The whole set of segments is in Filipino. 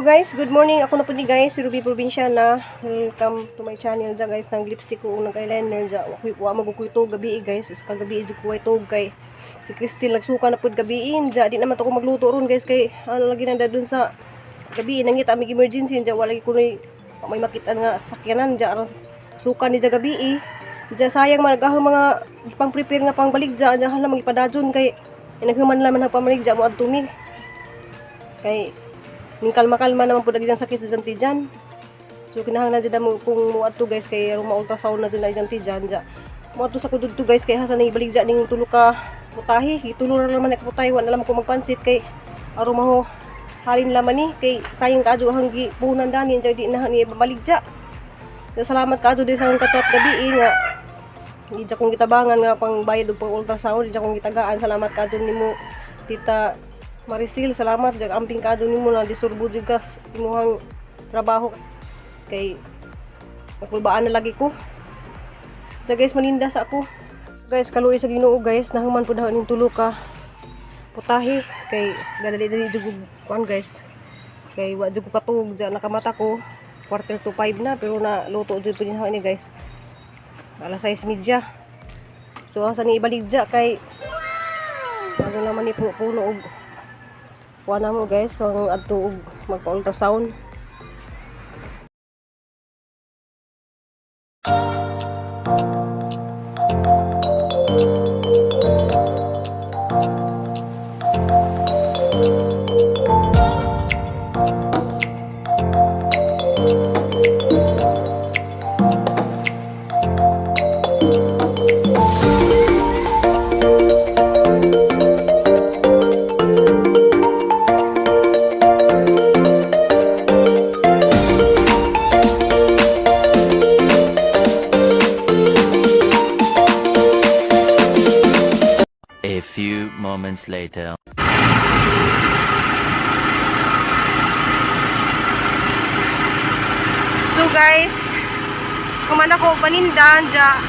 Hello guys, good morning. Ako na po ni guys, si Ruby Provinciana. Welcome to my channel dyan guys. Nang lipstick ko, unang eyeliner dyan. Wa magukuy to gabi guys. Is kagabi dyan ko ito kay si Christine nagsuka na po gabiin. Dyan, di naman to ko magluto ron guys. Kay ano lagi nanda dun sa gabi. Nangita may emergency dyan. Wala ko may makita nga sakyanan dyan. Suka ni dyan gabi Dyan sayang managahang mga pang prepare nga pang balik dyan. Dyan hala magipadadyon kay naghuman naman ang pamalig dyan mo at tumi. Kay ning kalma-kalma naman po dagiti sakit sa tijan. So kinahanglan jud mo kung mo adto guys kay ma-ultrasound na jud na tijan ja. Mo adto sa kudto guys kay hasa nang ibaligja ning tulo ka putahe, gitulo ra naman ka putahe wa na lang ko magpansit kay aron maho halin laman ni kay sayang kaadto hanggi puhunan dani jud di na ni baligja. So, salamat kaadto di sa kachat gabi nga di ja kong gitabangan nga pang bayad og pang ultrasound, di ja kong gitagaan. Salamat kaadto nimo Tita Marisil, salamat jag amping kadto nimo na disturbo jud ka imong trabaho kay napulbaan na lagi ko. So guys, manindas ako. Guys, kaluoy sa Ginoo guys, nahuman pud ning tulo ka putahe kay dali-dali jud kuan guys. Kay wa jud ko katug ja nakamata ko 4:45 na pero na luto jud pud ni guys. Alas 6:30. So asa ni ibaligja kay ano naman ni puno og kuha mo guys pang adto magpa-ultrasound. A few moments later. So guys, kumana ko panindan ja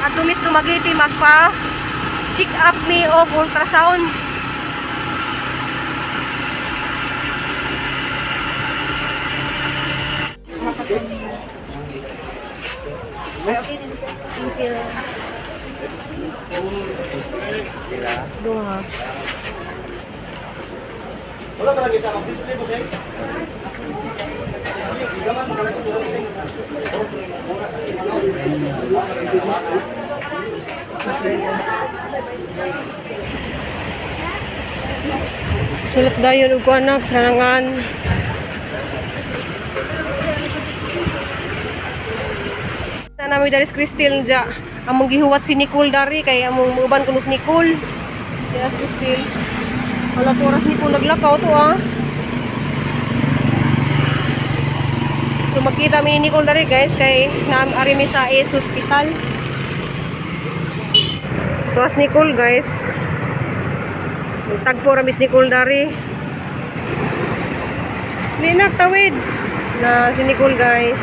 at tumis dumagiti magpa check up me og ultrasound. Dua. Wala pa lagi sa display mo kay. Sulit dayon og anak sanangan. Nami dari Christine ja. Among gihuwat si Nicole dari kay among uban kuno si Nicole. Yes, Christine. Wala to oras Nicole naglakaw to So makita mi ni Nicole dari guys kay ari mi sa ACE Hospital. Tuas Nicole guys. Tagpo ra mis Nicole dari. Linak tawid na si Nicole guys.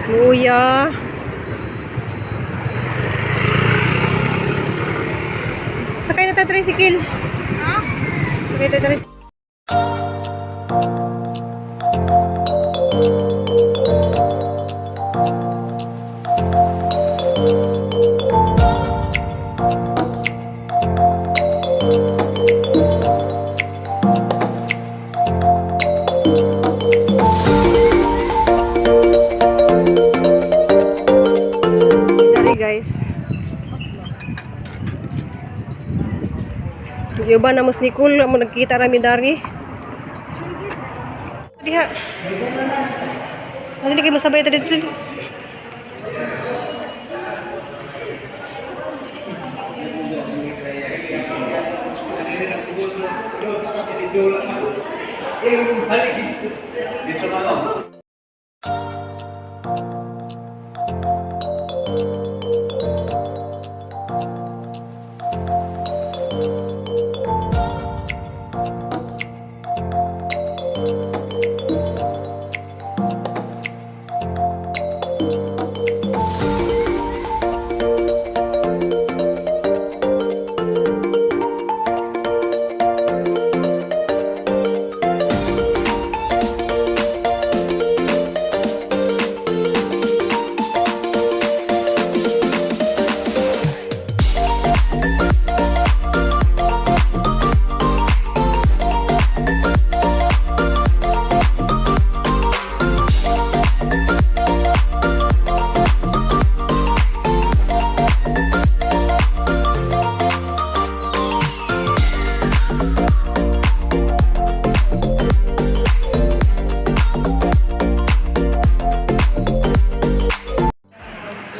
Luya. Sakay na tayo tricycle. Ha? Sakay tayo tricycle. Guys. Yung ba na mas Nicole mo nagkita rami dari. Diha. Ano kayo masabay tadi dito?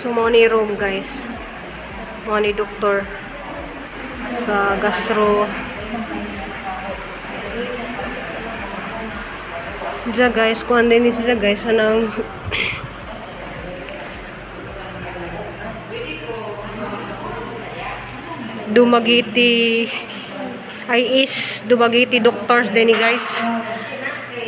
So mo ni room guys. Mo ni doktor sa gastro. Diya guys, kung andin ni siya guys, anang Dumaguete Dumaguete doctors din ni guys.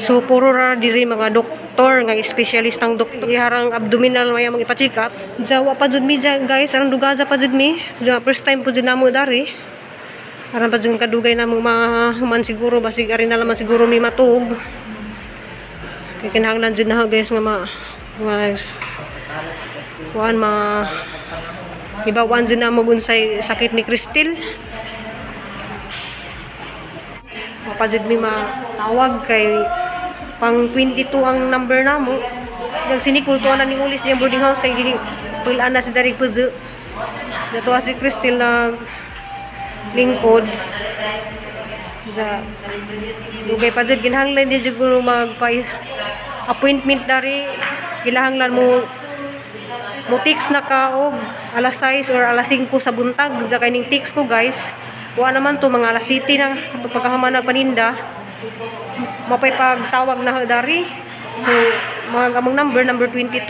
So puro ra diri mga doktor nga espesyalistang doktor iharang abdominal maya mga ipa-check up. Jawa pa jud mi guys, arang dugaza pa jud mi. First time po jud namo dari. Arang pa jud kadugay namo mahuman siguro basig ari na laman siguro mi matug. Kay kinahanglan jud na guys nga ibawan jud namo unsay sakit ni Cristel. Mapajud mi matawag kay pang 22 ang number namo. Yang sinikul to na ning ulis niyang boarding house kay pulaan na si dari puzo. Dato si Cristel na lingkod. Dugay pa jud ginahanglan di jud appointment dari ginahanglan mo text na ka og alas 6 or alas 5 sa buntag sa kay text ko guys. Wa naman to mga alas 7 na pagkahuman paninda. Mapay pagtawag na dari. So mga among number 22.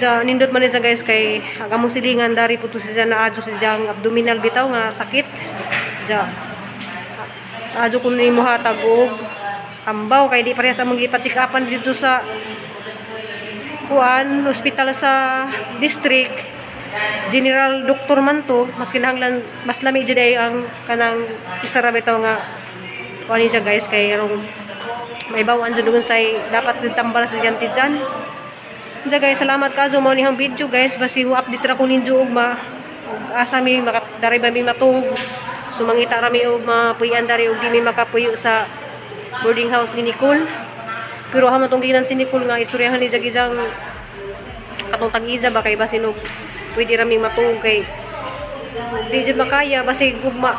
Sa nindot man siya guys kay among silingan dari puto siya na adyo siyang abdominal bitaw nga sakit. Ja adyo kun ni mohatag og ambaw kay di parehas among gipa-check upan dito sa hospital sa district. General doktor man to, mas kinahanglan mas lami jud ay ang kanang isara bitaw nga kuan siya guys kay rong may bawaan jud sa dapat ditambal sa diyan tidyan. Diya guys, salamat kadyo mo nihang video guys, basi mo update ra ko ninyo og asa mi makadari ba mi matug. So mangita ra mi og mapuy-an dari og di mi makapuyo sa boarding house ni Nicole. Pero ha matong ginan si Nicole nga istoryahan ni Jagijang katong tag-iza ba kay basin og pwede raming matug kay di jud makaya basig ugma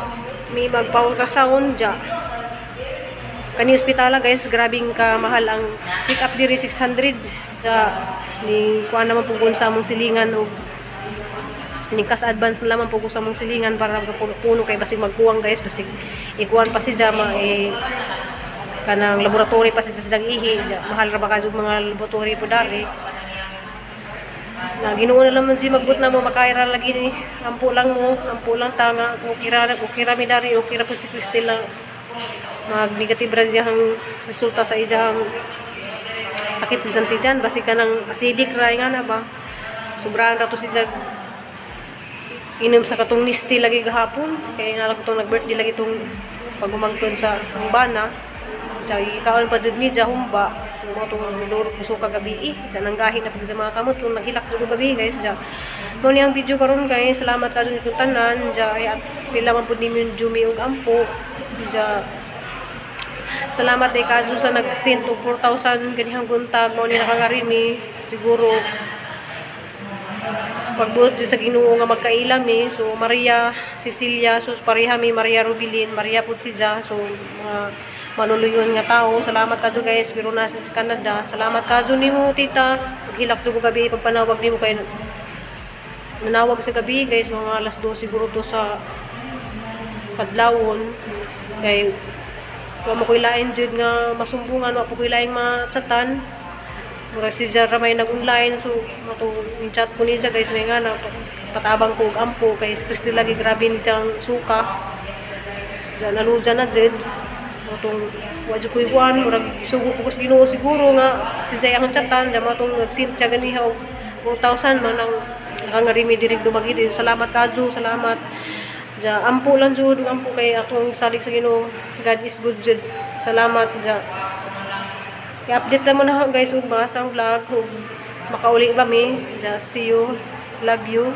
may magpa-ultrasound ja kani ospitala guys. Grabing ka mahal ang check up diri 600 sa ni kuan naman pugol sa among silingan og ni kas advance na lamang pugol sa among silingan para puno kay basig magkuwang guys, basig ikuan pa si jama kanang laboratory pa sa sidang ihi mahal ra ba kadto mga laboratory po dari na Ginoo na naman si magbut na mo makaira lagi ni ampo lang tanga ukira mi dari ukira pud si Cristel lang mag negative ra diyang resulta sa ijang sakit sa santijan basi kanang acidic ra nga na ba sobrang ra to si jag inom sa katong misti lagi gahapon kay nala ko tong nag-birthday lagi tong pagumangton sa bana. Jay kaon pa jud mi humba. So mo tong luro puso ka gabi nang gahi na pud sa mga kamot kung naghilak jud gabi guys. Ja. Mo ni ang video karon guys. Salamat ka jud sa tanan. Ja ay at pila man pud nimo Jumi og ampo. Ja. Salamat ay kadyo sa nag-send og 4,000 ganihang buntag mo ni nakangarimi siguro pagbuot sa Ginoo nga magkaila mi. So Maria Cecilia, so pareha mi Maria Rubilin, Maria pud si Ja. So manuluyon nga tao. Salamat kadyo guys, pero nasa Canada. Salamat kadyo nimo tita. Paghilak to gabi pagpanawag nimo kay nanawag sa gabi guys mga alas 2 siguro to sa kadlawon kay wa mo koy lain jud nga masumbungan wa po koy laing ma-chatan. Mura si Jara may nag-online so mato chat ko niya guys may nga na patabang ko og ampo kay Cristel lagi grabe ni siyang suka. Diyan naluja na jud. Matong wadyo ko iwan, murag isugo ko sa Ginoo siguro nga si Zay ang chatan, da matong nag-send siya ganiha og 4,000 man ang nangarimi diri Dumaguete. Salamat kadyo, salamat. Ja ampo lang jud, ampo kay atong salig sa Ginoo. God is good jud. Salamat ja. I-update naman na guys ug basa ang vlog ug makauli ba mi. Ja see you. Love you.